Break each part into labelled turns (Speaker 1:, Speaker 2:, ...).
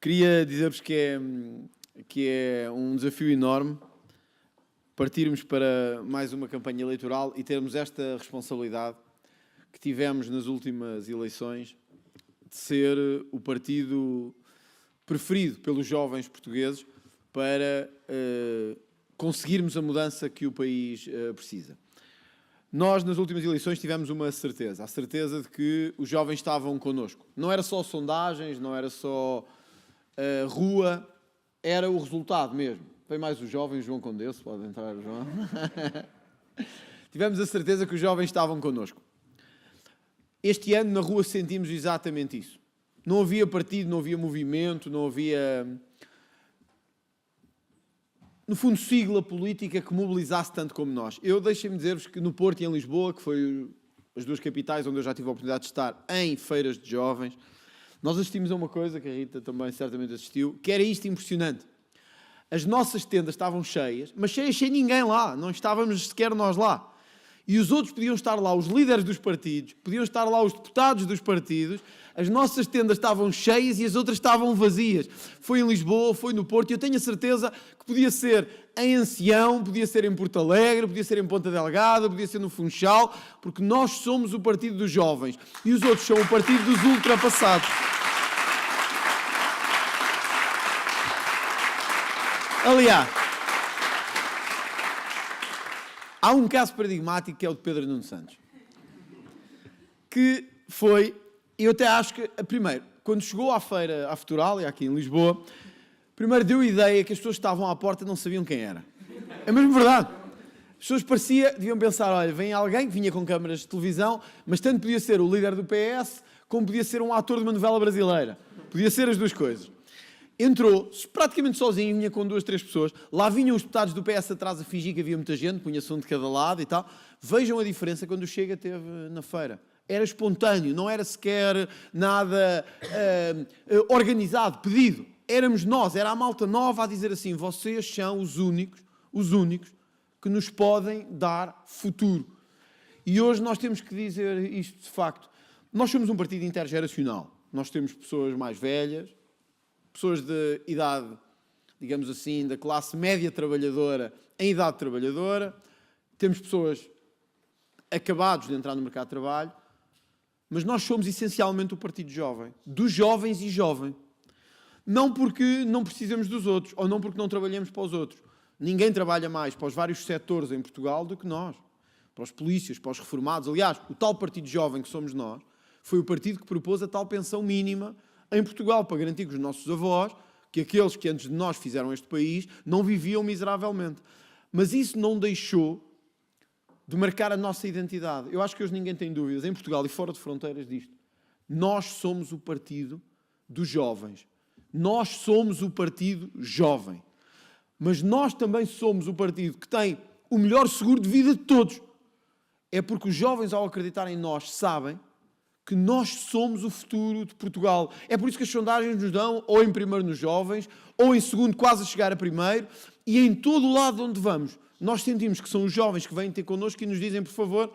Speaker 1: Queria dizer-vos que é um desafio enorme partirmos para mais uma campanha eleitoral e termos esta responsabilidade que tivemos nas últimas eleições de ser o partido preferido pelos jovens portugueses para conseguirmos a mudança que o país precisa. Nós, nas últimas eleições, tivemos uma certeza, a certeza de que os jovens estavam connosco. Não era só sondagens, não era só rua, era o resultado mesmo. Vem mais os jovens, João Condesso, pode entrar, João. Tivemos a certeza que os jovens estavam connosco. Este ano, na rua, sentimos exatamente isso. Não havia partido, não havia movimento, não havia, no fundo, sigla política que mobilizasse tanto como nós. Deixem-me dizer-vos que no Porto e em Lisboa, que foi as duas capitais onde eu já tive a oportunidade de estar em feiras de jovens, nós assistimos a uma coisa, que a Rita também certamente assistiu, que era isto impressionante. As nossas tendas estavam cheias, mas cheias sem ninguém lá, não estávamos sequer nós lá. E os outros podiam estar lá, os líderes dos partidos, podiam estar lá os deputados dos partidos, as nossas tendas estavam cheias e as outras estavam vazias. Foi em Lisboa, foi no Porto, e eu tenho a certeza que podia ser em Ancião, podia ser em Porto Alegre, podia ser em Ponta Delgada, podia ser no Funchal, porque nós somos o partido dos jovens e os outros são o partido dos ultrapassados. Aliás, há um caso paradigmático que é o de Pedro Nuno Santos, que foi, eu até acho que, primeiro, quando chegou à feira, à Futuralia, aqui em Lisboa, primeiro deu a ideia que as pessoas que estavam à porta não sabiam quem era. É mesmo verdade. As pessoas deviam pensar, olha, vem alguém que vinha com câmaras de televisão, mas tanto podia ser o líder do PS, como podia ser um ator de uma novela brasileira. Podia ser as duas coisas. Entrou praticamente sozinho, vinha com 2, 3 pessoas. Lá vinham os deputados do PS atrás a fingir que havia muita gente, punha-se um de cada lado e tal. Vejam a diferença quando o Chega esteve na feira. Era espontâneo, não era sequer nada organizado, pedido. Éramos nós, era a malta nova a dizer assim, vocês são os únicos que nos podem dar futuro. E hoje nós temos que dizer isto de facto. Nós somos um partido intergeracional. Nós temos pessoas mais velhas, pessoas de idade, digamos assim, da classe média trabalhadora em idade trabalhadora, temos pessoas acabados de entrar no mercado de trabalho, mas nós somos essencialmente o partido jovem, dos jovens e jovem. Não porque não precisamos dos outros, ou não porque não trabalhemos para os outros. Ninguém trabalha mais para os vários setores em Portugal do que nós. Para os polícias, para os reformados. Aliás, o tal partido jovem que somos nós, foi o partido que propôs a tal pensão mínima em Portugal, para garantir que os nossos avós, que aqueles que antes de nós fizeram este país, não viviam miseravelmente. Mas isso não deixou de marcar a nossa identidade. Eu acho que hoje ninguém tem dúvidas, em Portugal e fora de fronteiras disto. Nós somos o partido dos jovens. Nós somos o partido jovem. Mas nós também somos o partido que tem o melhor seguro de vida de todos. É porque os jovens, ao acreditarem em nós, sabem que nós somos o futuro de Portugal. É por isso que as sondagens nos dão ou em primeiro nos jovens, ou em segundo quase a chegar a primeiro, e em todo o lado onde vamos, nós sentimos que são os jovens que vêm ter connosco e nos dizem, por favor,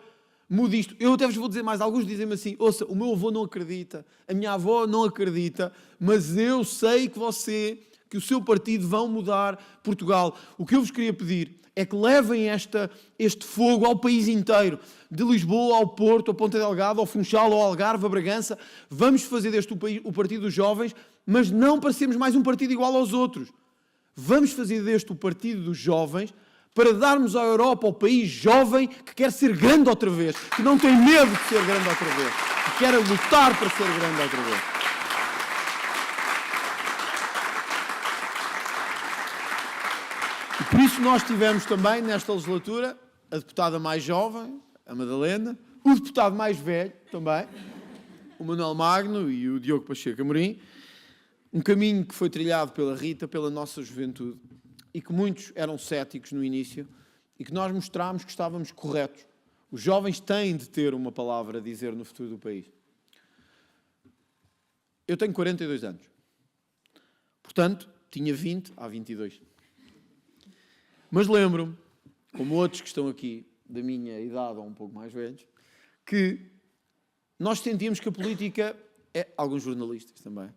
Speaker 1: mude isto. Eu até vos vou dizer mais, alguns dizem-me assim, ouça, o meu avô não acredita, a minha avó não acredita, mas eu sei que que o seu partido vão mudar Portugal. O que eu vos queria pedir é que levem este fogo ao país inteiro, de Lisboa ao Porto, ao Ponta Delgada, ao Funchal, ao Algarve, a Bragança. Vamos fazer deste o partido dos jovens, mas não para sermos mais um partido igual aos outros. Vamos fazer deste o partido dos jovens para darmos à Europa, ao país jovem, que quer ser grande outra vez, que não tem medo de ser grande outra vez, que quer lutar para ser grande outra vez. E por isso nós tivemos também, nesta legislatura, a deputada mais jovem, a Madalena, o deputado mais velho também, o Manuel Magno e o Diogo Pacheco Amorim, um caminho que foi trilhado pela Rita, pela nossa juventude, e que muitos eram céticos no início, e que nós mostrámos que estávamos corretos. Os jovens têm de ter uma palavra a dizer no futuro do país. Eu tenho 42 anos. Portanto, tinha 20 há 22. Mas lembro-me, como outros que estão aqui, da minha idade ou um pouco mais velhos, que nós sentíamos que a política, alguns jornalistas também,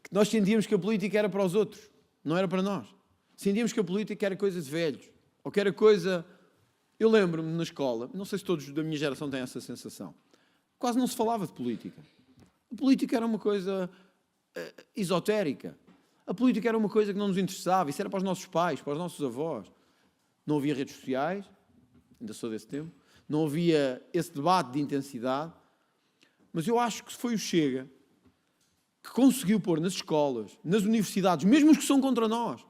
Speaker 1: que Nós sentíamos que a política era para os outros, não era para nós. Sentíamos que a política era coisa de velhos, ou que era coisa... Eu lembro-me na escola, não sei se todos da minha geração têm essa sensação, quase não se falava de política. A política era uma coisa esotérica. A política era uma coisa que não nos interessava. Isso era para os nossos pais, para os nossos avós. Não havia redes sociais, ainda sou desse tempo, não havia esse debate de intensidade, mas eu acho que foi o Chega que conseguiu pôr nas escolas, nas universidades, mesmo os que são contra nós,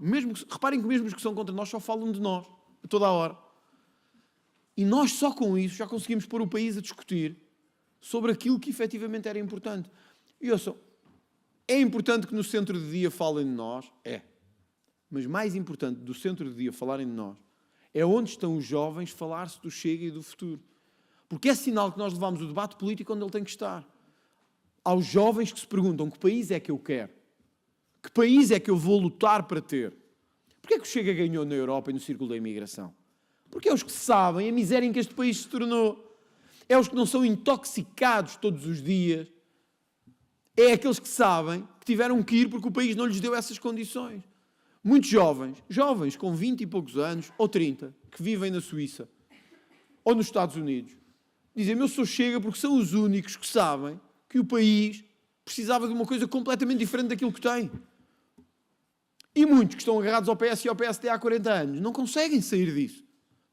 Speaker 1: reparem que mesmo os que são contra nós só falam de nós, a toda a hora. E nós só com isso já conseguimos pôr o país a discutir sobre aquilo que efetivamente era importante. E ouçam, é importante que no centro de dia falem de nós? É. Mas mais importante do centro de dia falarem de nós é onde estão os jovens falar-se do Chega e do futuro. Porque é sinal que nós levamos o debate político onde ele tem que estar. Aos jovens que se perguntam que país é que eu quero? Que país é que eu vou lutar para ter? Porquê é que o Chega ganhou na Europa e no círculo da imigração? Porque é os que sabem a miséria em que este país se tornou. É os que não são intoxicados todos os dias. É aqueles que sabem que tiveram que ir porque o país não lhes deu essas condições. Muitos jovens com 20 e poucos anos, ou 30, que vivem na Suíça, ou nos Estados Unidos, dizem, eu sou Chega porque são os únicos que sabem que o país precisava de uma coisa completamente diferente daquilo que tem. E muitos que estão agarrados ao PS e ao PSD há 40 anos não conseguem sair disso.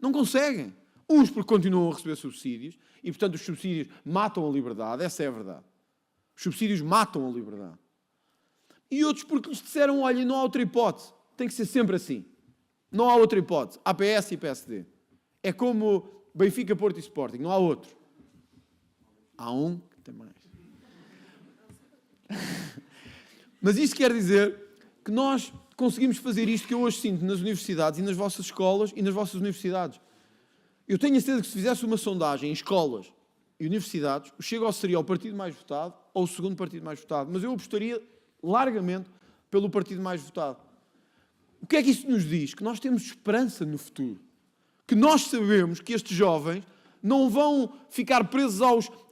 Speaker 1: Não conseguem. Uns porque continuam a receber subsídios e, portanto, os subsídios matam a liberdade. Essa é a verdade. Os subsídios matam a liberdade. E outros porque lhes disseram, olha, não há outra hipótese. Tem que ser sempre assim. Não há outra hipótese. Há PS e PSD. É como Benfica, Porto e Sporting. Não há outro. Há um que tem mais. Mas isto quer dizer que nós conseguimos fazer isto que eu hoje sinto nas universidades e nas vossas escolas e nas vossas universidades. Eu tenho a certeza que se fizesse uma sondagem em escolas e universidades, o Chega seria o partido mais votado ou o segundo partido mais votado. Mas eu apostaria largamente pelo partido mais votado. O que é que isso nos diz? Que nós temos esperança no futuro. Que nós sabemos que estes jovens não vão ficar presos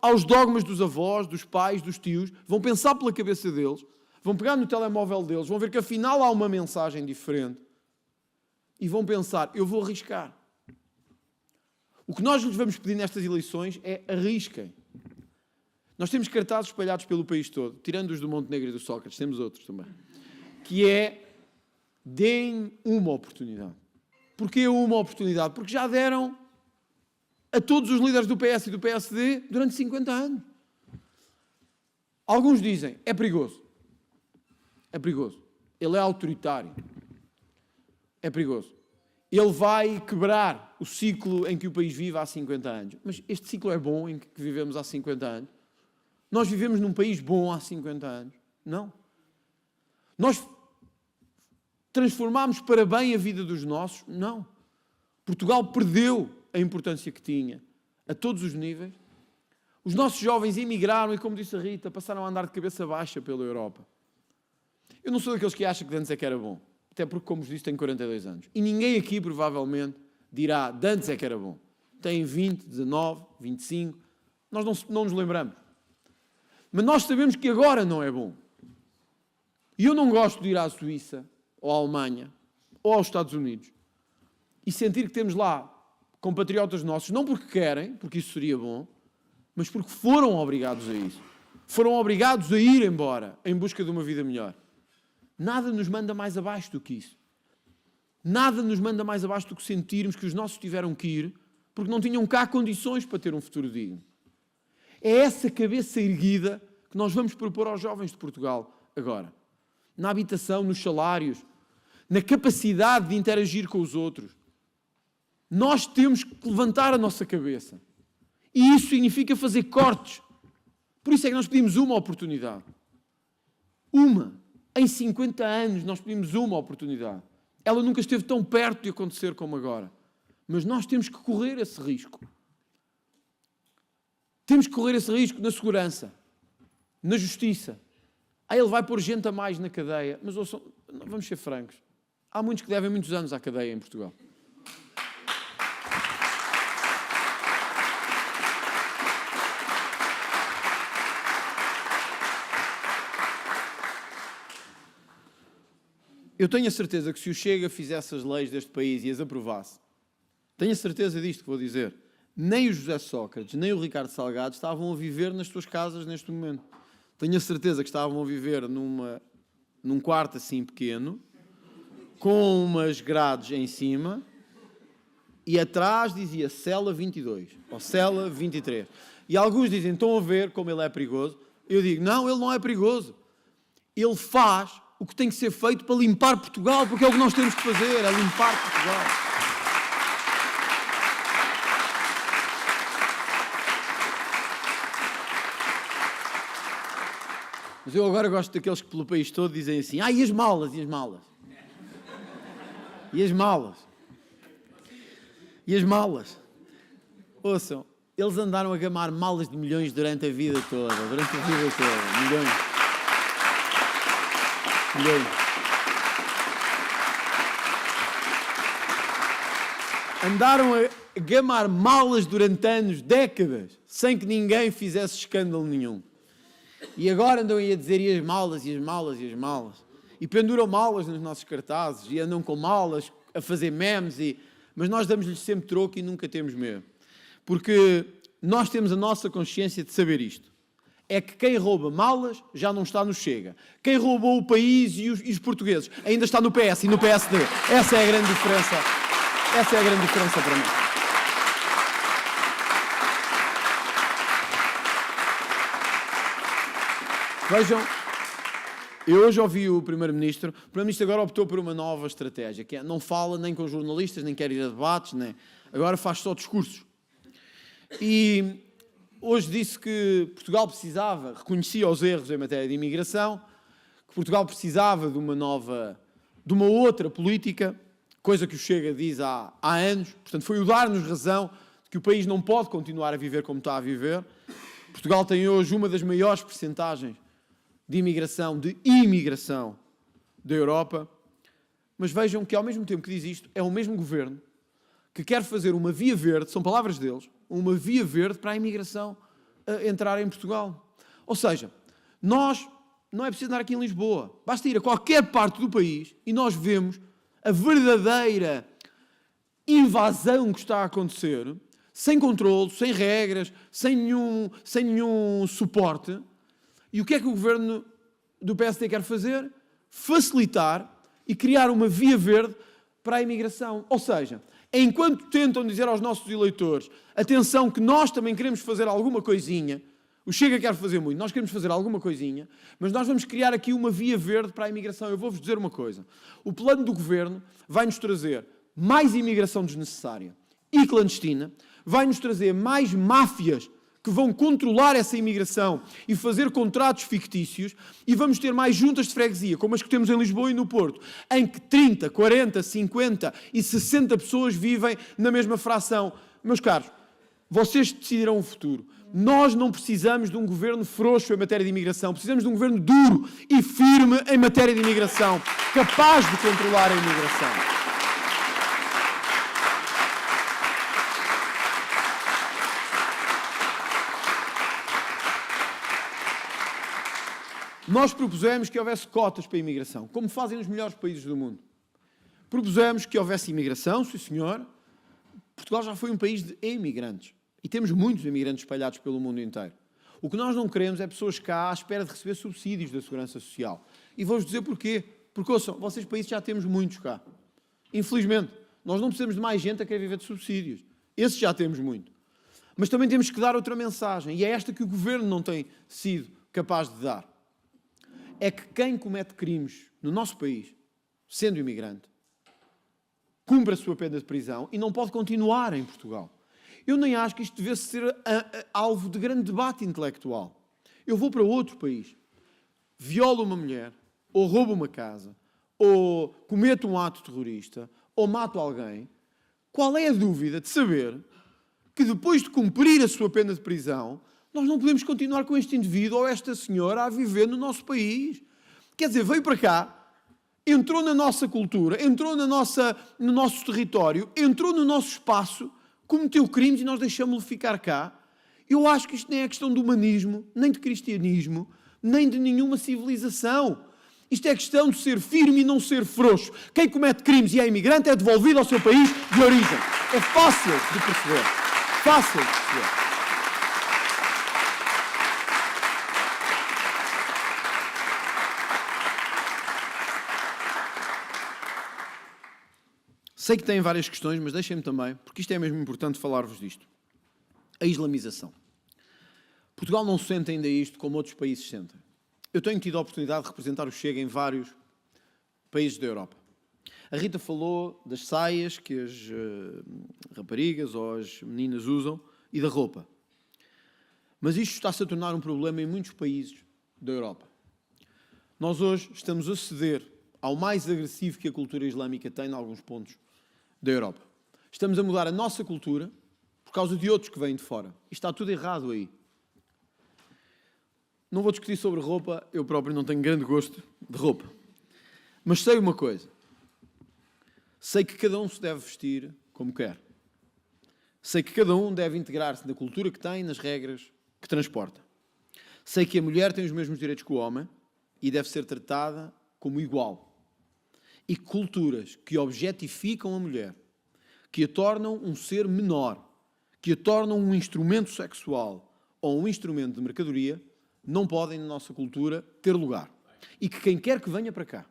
Speaker 1: aos dogmas dos avós, dos pais, dos tios, vão pensar pela cabeça deles, vão pegar no telemóvel deles, vão ver que afinal há uma mensagem diferente e vão pensar, eu vou arriscar. O que nós lhes vamos pedir nestas eleições é arrisquem. Nós temos cartazes espalhados pelo país todo, tirando os do Montenegro e do Sócrates, temos outros também, que é, deem uma oportunidade. Porquê uma oportunidade? Porque já deram a todos os líderes do PS e do PSD durante 50 anos. Alguns dizem, é perigoso. É perigoso. Ele é autoritário. É perigoso. Ele vai quebrar o ciclo em que o país vive há 50 anos. Mas este ciclo é bom em que vivemos há 50 anos? Nós vivemos num país bom há 50 anos? Não. Nós transformámos para bem a vida dos nossos? Não. Portugal perdeu a importância que tinha a todos os níveis. Os nossos jovens emigraram e, como disse a Rita, passaram a andar de cabeça baixa pela Europa. Eu não sou daqueles que acham que antes é que era bom. Até porque, como vos disse, tenho 42 anos. E ninguém aqui, provavelmente, dirá, de antes é que era bom. Tem 20, 19, 25. Nós não nos lembramos. Mas nós sabemos que agora não é bom. E eu não gosto de ir à Suíça, ou à Alemanha, ou aos Estados Unidos, e sentir que temos lá compatriotas nossos, não porque querem, porque isso seria bom, mas porque foram obrigados a isso. Foram obrigados a ir embora em busca de uma vida melhor. Nada nos manda mais abaixo do que isso. Nada nos manda mais abaixo do que sentirmos que os nossos tiveram que ir porque não tinham cá condições para ter um futuro digno. É essa cabeça erguida que nós vamos propor aos jovens de Portugal agora. Na habitação, nos salários, na capacidade de interagir com os outros. Nós temos que levantar a nossa cabeça. E isso significa fazer cortes. Por isso é que nós pedimos uma oportunidade. Uma. Em 50 anos nós pedimos uma oportunidade. Ela nunca esteve tão perto de acontecer como agora. Mas nós temos que correr esse risco. Temos que correr esse risco na segurança, na justiça. Aí ele vai pôr gente a mais na cadeia. Mas ouçam, vamos ser francos. Há muitos que devem muitos anos à cadeia em Portugal. Eu tenho a certeza que se o Chega fizesse as leis deste país e as aprovasse, tenho a certeza disto que vou dizer, nem o José Sócrates, nem o Ricardo Salgado estavam a viver nas suas casas neste momento. Tenho a certeza que estavam a viver num quarto assim pequeno, com umas grades em cima, e atrás dizia cela 22, ou cela 23. E alguns dizem, estão a ver como ele é perigoso. Eu digo, não, ele não é perigoso. Ele faz o que tem que ser feito para limpar Portugal, porque é o que nós temos que fazer, é limpar Portugal. Mas eu agora gosto daqueles que pelo país todo dizem assim, e as malas, e as malas? E as malas? E as malas? Ouçam, eles andaram a gamar malas de milhões durante a vida toda. Milhões. Andaram a gamar malas durante anos, décadas, sem que ninguém fizesse escândalo nenhum. E agora andam aí a dizer e as malas, e as malas, e as malas. E penduram malas nos nossos cartazes, e andam com malas a fazer memes, mas nós damos-lhes sempre troco e nunca temos medo. Porque nós temos a nossa consciência de saber isto. É que quem rouba malas já não está no Chega. Quem roubou o país e os portugueses ainda está no PS e no PSD. Essa é a grande diferença. Essa é a grande diferença para mim. Vejam, eu hoje ouvi o Primeiro-Ministro. O Primeiro-Ministro agora optou por uma nova estratégia, que é, não fala nem com jornalistas, nem quer ir a debates, agora faz só discursos. E hoje disse que Portugal precisava, reconhecia os erros em matéria de imigração, que Portugal precisava de uma outra política, coisa que o Chega diz há anos. Portanto, foi o dar-nos razão de que o país não pode continuar a viver como está a viver. Portugal tem hoje uma das maiores percentagens de imigração da Europa. Mas vejam que, ao mesmo tempo que diz isto, é o mesmo governo que quer fazer uma via verde, são palavras deles, uma via verde para a imigração entrar em Portugal. Ou seja, nós, não é preciso andar aqui em Lisboa, basta ir a qualquer parte do país e nós vemos a verdadeira invasão que está a acontecer, sem controle, sem regras, sem nenhum suporte. E o que é que o governo do PSD quer fazer? Facilitar e criar uma via verde para a imigração. Ou seja, enquanto tentam dizer aos nossos eleitores, atenção que nós também queremos fazer alguma coisinha, o Chega quer fazer muito, nós queremos fazer alguma coisinha, mas nós vamos criar aqui uma via verde para a imigração. Eu vou-vos dizer uma coisa, o plano do governo vai-nos trazer mais imigração desnecessária e clandestina, vai-nos trazer mais máfias que vão controlar essa imigração e fazer contratos fictícios, e vamos ter mais juntas de freguesia, como as que temos em Lisboa e no Porto, em que 30, 40, 50 e 60 pessoas vivem na mesma fração. Meus caros, vocês decidirão o futuro. Nós não precisamos de um governo frouxo em matéria de imigração, precisamos de um governo duro e firme em matéria de imigração, capaz de controlar a imigração. Nós propusemos que houvesse cotas para a imigração, como fazem os melhores países do mundo. Propusemos que houvesse imigração, sim senhor. Portugal já foi um país de imigrantes. E temos muitos imigrantes espalhados pelo mundo inteiro. O que nós não queremos é pessoas cá à espera de receber subsídios da Segurança Social. E vou-vos dizer porquê. Porque, ouçam, vocês países já temos muitos cá. Infelizmente, nós não precisamos de mais gente a querer viver de subsídios. Esses já temos muito. Mas também temos que dar outra mensagem. E é esta que o governo não tem sido capaz de dar. É que quem comete crimes no nosso país, sendo imigrante, cumpre a sua pena de prisão e não pode continuar em Portugal. Eu nem acho que isto devesse ser alvo de grande debate intelectual. Eu vou para outro país, violo uma mulher, ou roubo uma casa, ou cometo um ato terrorista, ou mato alguém. Qual é a dúvida de saber que depois de cumprir a sua pena de prisão, nós não podemos continuar com este indivíduo ou esta senhora a viver no nosso país? Quer dizer, veio para cá, entrou na nossa cultura, entrou no nosso território, entrou no nosso espaço, cometeu crimes e nós deixamos-lo ficar cá. Eu acho que isto nem é questão de humanismo, nem de cristianismo, nem de nenhuma civilização. Isto é questão de ser firme e não ser frouxo. Quem comete crimes e é imigrante é devolvido ao seu país de origem. É fácil de perceber. Fácil de perceber. Sei que têm várias questões, mas deixem-me também, porque isto é mesmo importante falar-vos disto. A islamização. Portugal não sente ainda isto como outros países sentem. Eu tenho tido a oportunidade de representar o Chega em vários países da Europa. A Rita falou das saias que as raparigas ou as meninas usam e da roupa. Mas isto está-se a tornar um problema em muitos países da Europa. Nós hoje estamos a ceder ao mais agressivo que a cultura islâmica tem em alguns pontos da Europa. Estamos a mudar a nossa cultura por causa de outros que vêm de fora. E está tudo errado aí. Não vou discutir sobre roupa, eu próprio não tenho grande gosto de roupa. Mas sei uma coisa. Sei que cada um se deve vestir como quer. Sei que cada um deve integrar-se na cultura que tem, nas regras que transporta. Sei que a mulher tem os mesmos direitos que o homem e deve ser tratada como igual. E culturas que objetificam a mulher, que a tornam um ser menor, que a tornam um instrumento sexual ou um instrumento de mercadoria, não podem, na nossa cultura, ter lugar. E que quem quer que venha para cá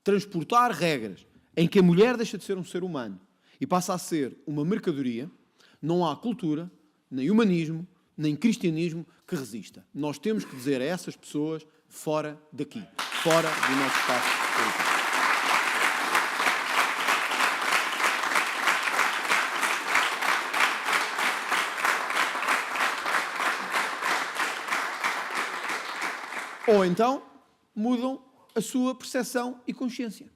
Speaker 1: transportar regras em que a mulher deixa de ser um ser humano e passa a ser uma mercadoria, não há cultura, nem humanismo, nem cristianismo que resista. Nós temos que dizer a essas pessoas fora daqui, fora do nosso espaço político. Ou então mudam a sua percepção e consciência.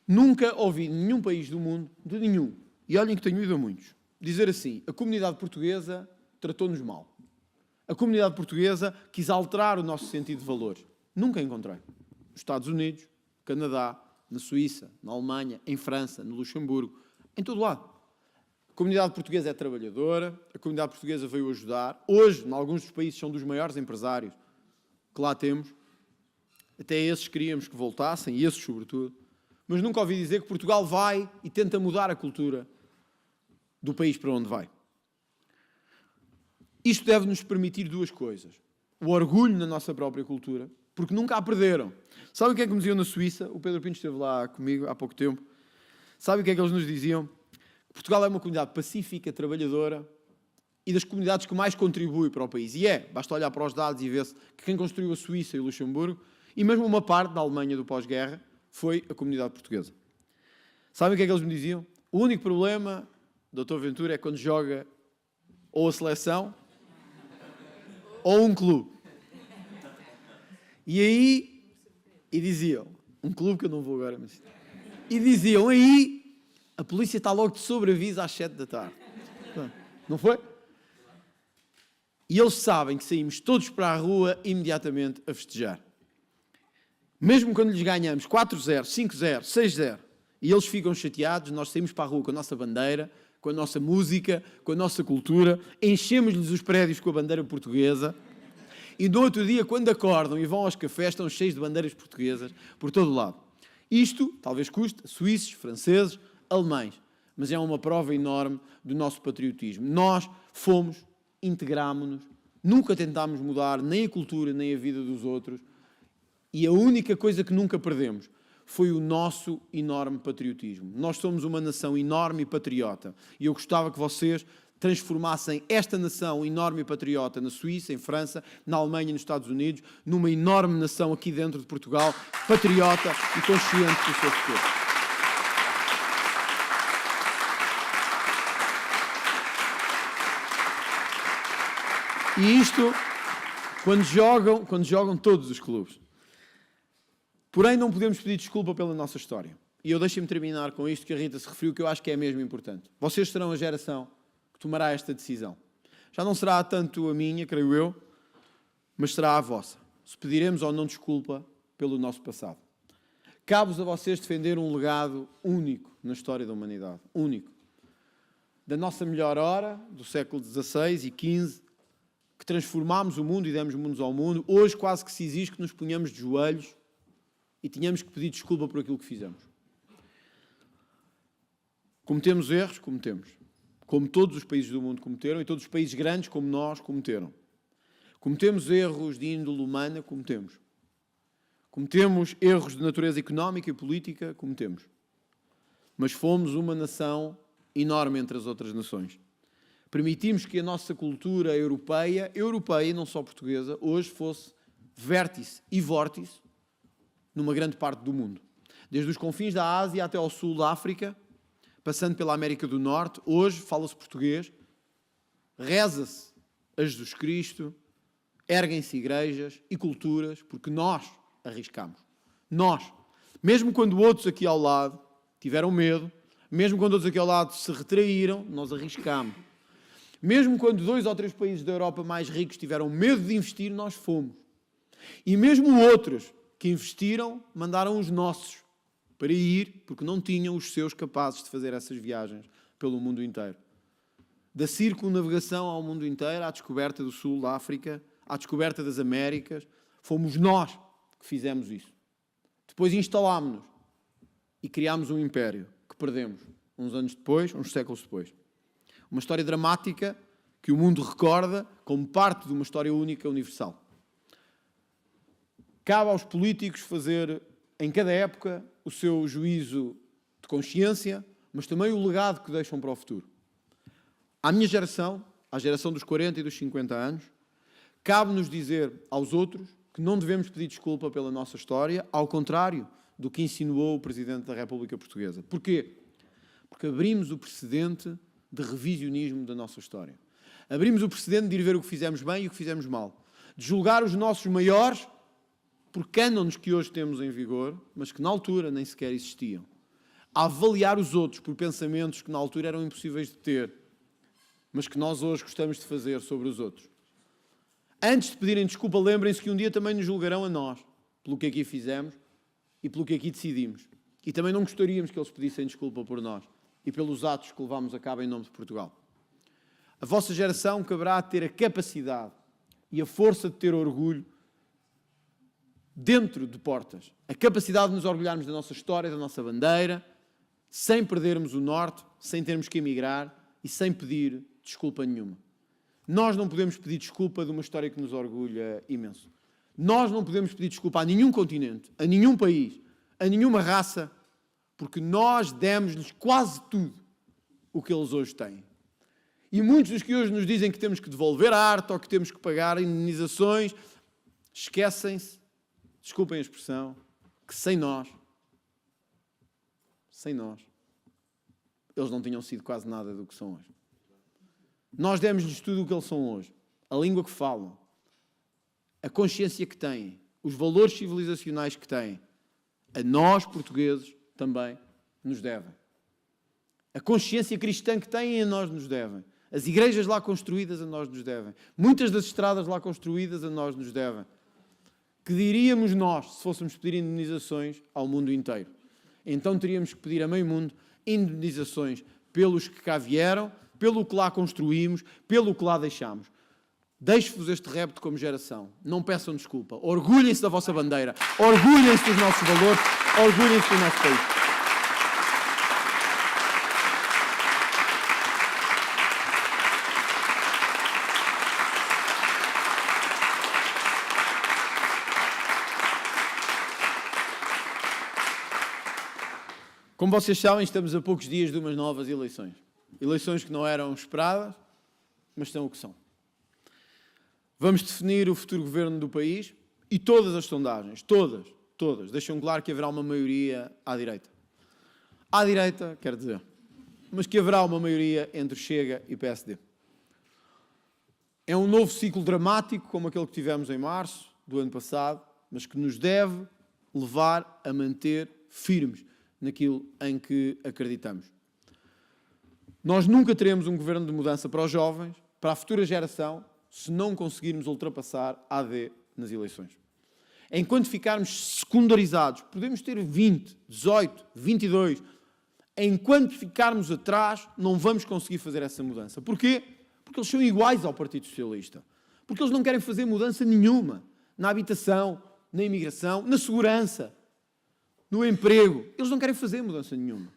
Speaker 1: Nunca ouvi nenhum país do mundo, de nenhum, e olhem que tenho ido a muitos, dizer assim: a comunidade portuguesa tratou-nos mal. A comunidade portuguesa quis alterar o nosso sentido de valores. Nunca encontrei. Nos Estados Unidos, Canadá, na Suíça, na Alemanha, em França, no Luxemburgo, em todo lado. A comunidade portuguesa é trabalhadora, a comunidade portuguesa veio ajudar. Hoje, em alguns dos países, são dos maiores empresários que lá temos. Até esses queríamos que voltassem, e esses sobretudo. Mas nunca ouvi dizer que Portugal vai e tenta mudar a cultura do país para onde vai. Isto deve-nos permitir duas coisas. O orgulho na nossa própria cultura, porque nunca a perderam. Sabe o que é que me diziam na Suíça? O Pedro Pinto esteve lá comigo há pouco tempo. Sabe o que é que eles nos diziam? Portugal é uma comunidade pacífica, trabalhadora e das comunidades que mais contribui para o país. E basta olhar para os dados e ver-se que quem construiu a Suíça e o Luxemburgo, e mesmo uma parte da Alemanha do pós-guerra, foi a comunidade portuguesa. Sabem o que é que eles me diziam? O único problema, Dr. Ventura, é quando joga ou a seleção ou um clube. E aí, diziam, um clube que eu não vou agora, mas... E diziam, aí, a polícia está logo de sobreaviso às 7 da tarde. Não foi? E eles sabem que saímos todos para a rua imediatamente a festejar. Mesmo quando lhes ganhamos 4-0, 5-0, 6-0, e eles ficam chateados, nós saímos para a rua com a nossa bandeira, com a nossa música, com a nossa cultura, enchemos-lhes os prédios com a bandeira portuguesa, e no outro dia, quando acordam e vão aos cafés, estão cheios de bandeiras portuguesas por todo o lado. Isto, talvez custe, suíços, franceses, alemães, mas é uma prova enorme do nosso patriotismo. Nós fomos, integrámo-nos, nunca tentámos mudar nem a cultura, nem a vida dos outros, e a única coisa que nunca perdemos foi o nosso enorme patriotismo. Nós somos uma nação enorme e patriota, e eu gostava que vocês transformassem esta nação enorme e patriota na Suíça, em França, na Alemanha e nos Estados Unidos, numa enorme nação aqui dentro de Portugal, patriota e consciente do seu futuro. E isto, quando jogam todos os clubes. Porém, não podemos pedir desculpa pela nossa história. E eu deixo-me terminar com isto que a Rita se referiu, que eu acho que é mesmo importante. Vocês serão a geração que tomará esta decisão. Já não será tanto a minha, creio eu, mas será a vossa. Se pediremos ou não desculpa pelo nosso passado. Cabe-vos a vocês defender um legado único na história da humanidade. Único. Da nossa melhor hora, do século XVI e XV, que transformámos o mundo e demos mundos ao mundo. Hoje quase que se exige que nos ponhamos de joelhos e tínhamos que pedir desculpa por aquilo que fizemos. Cometemos erros? Cometemos. Como todos os países do mundo cometeram, e todos os países grandes como nós cometeram. Cometemos erros de índole humana? Cometemos. Cometemos erros de natureza económica e política? Cometemos. Mas fomos uma nação enorme entre as outras nações. Permitimos que a nossa cultura europeia e não só portuguesa, hoje fosse vértice e vórtice numa grande parte do mundo. Desde os confins da Ásia até ao sul da África, passando pela América do Norte, hoje fala-se português, reza-se a Jesus Cristo, erguem-se igrejas e culturas, porque nós arriscamos. Nós. Mesmo quando outros aqui ao lado tiveram medo, mesmo quando outros aqui ao lado se retraíram, nós arriscamos. Mesmo quando 2 ou 3 países da Europa mais ricos tiveram medo de investir, nós fomos. E mesmo outros que investiram, mandaram os nossos para ir, porque não tinham os seus capazes de fazer essas viagens pelo mundo inteiro. Da circunnavegação ao mundo inteiro, à descoberta do sul da África, à descoberta das Américas, fomos nós que fizemos isso. Depois instalámos-nos e criámos um império que perdemos uns anos depois, uns séculos depois. Uma história dramática que o mundo recorda como parte de uma história única universal. Cabe aos políticos fazer, em cada época, o seu juízo de consciência, mas também o legado que deixam para o futuro. À minha geração, à geração dos 40 e dos 50 anos, cabe-nos dizer aos outros que não devemos pedir desculpa pela nossa história, ao contrário do que insinuou o Presidente da República Portuguesa. Porquê? Porque abrimos o precedente de revisionismo da nossa história. Abrimos o precedente de ir ver o que fizemos bem e o que fizemos mal. De julgar os nossos maiores por cânones que hoje temos em vigor, mas que na altura nem sequer existiam. A avaliar os outros por pensamentos que na altura eram impossíveis de ter, mas que nós hoje gostamos de fazer sobre os outros. Antes de pedirem desculpa, lembrem-se que um dia também nos julgarão a nós, pelo que aqui fizemos e pelo que aqui decidimos. E também não gostaríamos que eles pedissem desculpa por nós e pelos atos que levámos a cabo em nome de Portugal. A vossa geração caberá ter a capacidade e a força de ter orgulho dentro de portas. A capacidade de nos orgulharmos da nossa história, da nossa bandeira, sem perdermos o norte, sem termos que emigrar e sem pedir desculpa nenhuma. Nós não podemos pedir desculpa de uma história que nos orgulha imenso. Nós não podemos pedir desculpa a nenhum continente, a nenhum país, a nenhuma raça, porque nós demos-lhes quase tudo o que eles hoje têm. E muitos dos que hoje nos dizem que temos que devolver a arte ou que temos que pagar indenizações, esquecem-se, desculpem a expressão, que sem nós, eles não tinham sido quase nada do que são hoje. Nós demos-lhes tudo o que eles são hoje. A língua que falam, a consciência que têm, os valores civilizacionais que têm, a nós, portugueses, também nos devem. A consciência cristã que têm, a nós nos devem. As igrejas lá construídas, a nós nos devem. Muitas das estradas lá construídas, a nós nos devem. Que diríamos nós se fôssemos pedir indenizações ao mundo inteiro? Então teríamos que pedir a meio mundo indenizações pelos que cá vieram, pelo que lá construímos, pelo que lá deixámos. Deixo-vos este repto como geração. Não peçam desculpa. Orgulhem-se da vossa bandeira. Orgulhem-se dos nossos valores. Orgulhem-se do nosso país. Como vocês sabem, estamos a poucos dias de umas novas eleições. Eleições que não eram esperadas, mas são o que são. Vamos definir o futuro governo do país e todas as sondagens, todas, deixam claro que haverá uma maioria à direita. À direita, quer dizer, mas que haverá uma maioria entre Chega e PSD. É um novo ciclo dramático, como aquele que tivemos em março do ano passado, mas que nos deve levar a manter firmes naquilo em que acreditamos. Nós nunca teremos um governo de mudança para os jovens, para a futura geração, se não conseguirmos ultrapassar a AD nas eleições. Enquanto ficarmos secundarizados, podemos ter 20, 18, 22. Enquanto ficarmos atrás, não vamos conseguir fazer essa mudança. Porquê? Porque eles são iguais ao Partido Socialista. Porque eles não querem fazer mudança nenhuma na habitação, na imigração, na segurança. no emprego. Eles não querem fazer mudança nenhuma.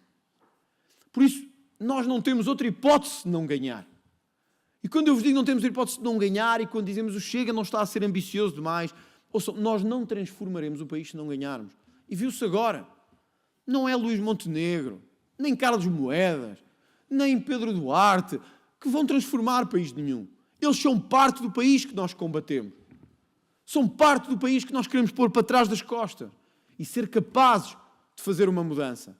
Speaker 1: Por isso, nós não temos outra hipótese de não ganhar. E quando eu vos digo não temos outra hipótese de não ganhar, e quando dizemos o Chega não está a ser ambicioso demais, ouçam, nós não transformaremos o país se não ganharmos. E viu-se agora. Não é Luís Montenegro, nem Carlos Moedas, nem Pedro Duarte, que vão transformar país nenhum. Eles são parte do país que nós combatemos. São parte do país que nós queremos pôr para trás das costas e ser capazes de fazer uma mudança.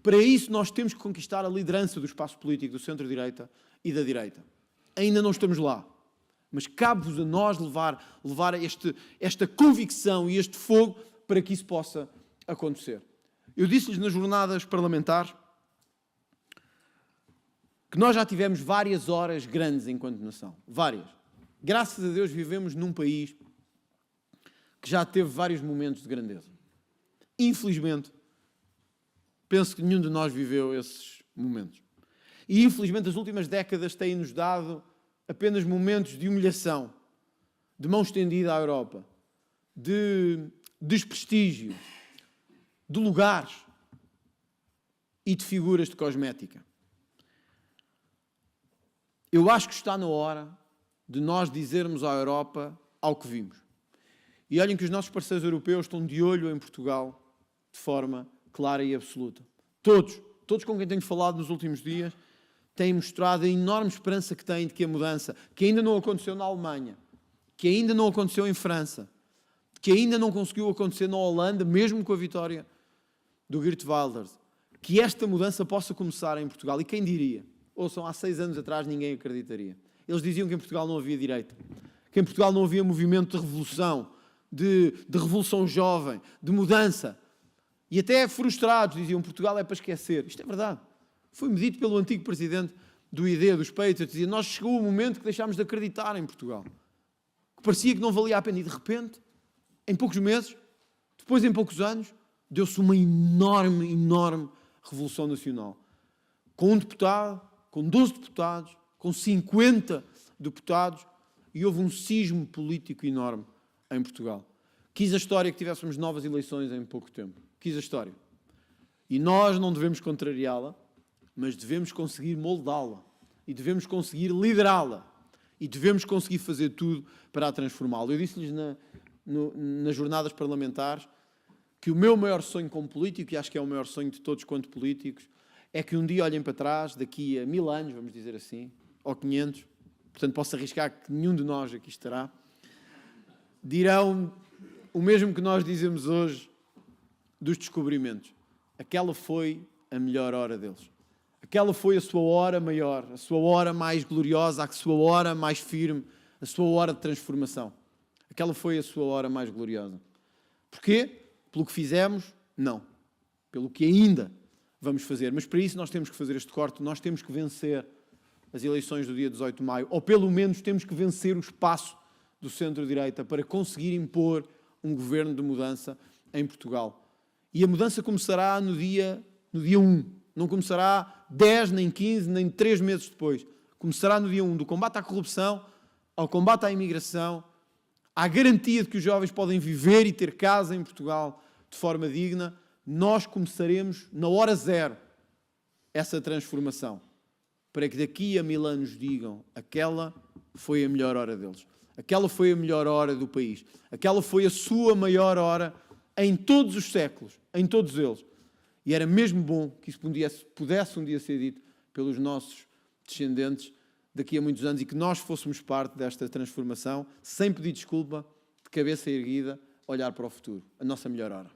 Speaker 1: Para isso nós temos que conquistar a liderança do espaço político do centro-direita e da direita. Ainda não estamos lá, mas cabe-vos a nós levar esta convicção e este fogo para que isso possa acontecer. Eu disse-lhes nas jornadas parlamentares que nós já tivemos várias horas grandes enquanto nação. Várias. Graças a Deus vivemos num país que já teve vários momentos de grandeza. Infelizmente, penso que nenhum de nós viveu esses momentos. E infelizmente as últimas décadas têm-nos dado apenas momentos de humilhação, de mão estendida à Europa, de desprestígio, de lugares e de figuras de cosmética. Eu acho que está na hora de nós dizermos à Europa ao que vimos. E olhem que os nossos parceiros europeus estão de olho em Portugal de forma clara e absoluta. Todos com quem tenho falado nos últimos dias, têm mostrado a enorme esperança que têm de que a mudança, que ainda não aconteceu na Alemanha, que ainda não aconteceu em França, que ainda não conseguiu acontecer na Holanda, mesmo com a vitória do Geert Wilders, que esta mudança possa começar em Portugal. E quem diria? Ouçam, há 6 anos atrás ninguém acreditaria. Eles diziam que em Portugal não havia direita, que em Portugal não havia movimento de revolução, de revolução jovem, de mudança. E até frustrados diziam, Portugal é para esquecer. Isto é verdade. Foi-me dito pelo antigo presidente do ID, dos Patriots, dizia, nós chegou o momento que deixámos de acreditar em Portugal. Que parecia que não valia a pena. E de repente, em poucos meses, depois em poucos anos, deu-se uma enorme revolução nacional. Com um deputado, com 12 deputados, com 50 deputados, e houve um cisma político enorme em Portugal. Quis a história que tivéssemos novas eleições em pouco tempo. Quis a história. E nós não devemos contrariá-la, mas devemos conseguir moldá-la. E devemos conseguir liderá-la. E devemos conseguir fazer tudo para a transformá-la. Eu disse-lhes nas jornadas parlamentares que o meu maior sonho como político, e acho que é o maior sonho de todos quanto políticos, é que um dia olhem para trás, daqui a 1000 anos, vamos dizer assim, ou 500, portanto posso arriscar que nenhum de nós aqui estará, dirão o mesmo que nós dizemos hoje dos descobrimentos. Aquela foi a melhor hora deles. Aquela foi a sua hora maior, a sua hora mais gloriosa, a sua hora mais firme, a sua hora de transformação. Aquela foi a sua hora mais gloriosa. Porquê? Pelo que fizemos? Não. Pelo que ainda vamos fazer. Mas para isso nós temos que fazer este corte, nós temos que vencer as eleições do dia 18 de maio, ou pelo menos temos que vencer o espaço do centro-direita para conseguir impor um governo de mudança em Portugal. E a mudança começará no dia 1. Não começará 10, nem 15, nem 3 meses depois. Começará no dia 1, do combate à corrupção, ao combate à imigração, à garantia de que os jovens podem viver e ter casa em Portugal de forma digna. Nós começaremos na hora zero essa transformação, para que daqui a 1000 anos digam, aquela foi a melhor hora deles, aquela foi a melhor hora do país, aquela foi a sua maior hora em todos os séculos, em todos eles. E era mesmo bom que isso pudesse um dia ser dito pelos nossos descendentes daqui a muitos anos e que nós fôssemos parte desta transformação, sem pedir desculpa, de cabeça erguida, olhar para o futuro, a nossa melhor hora.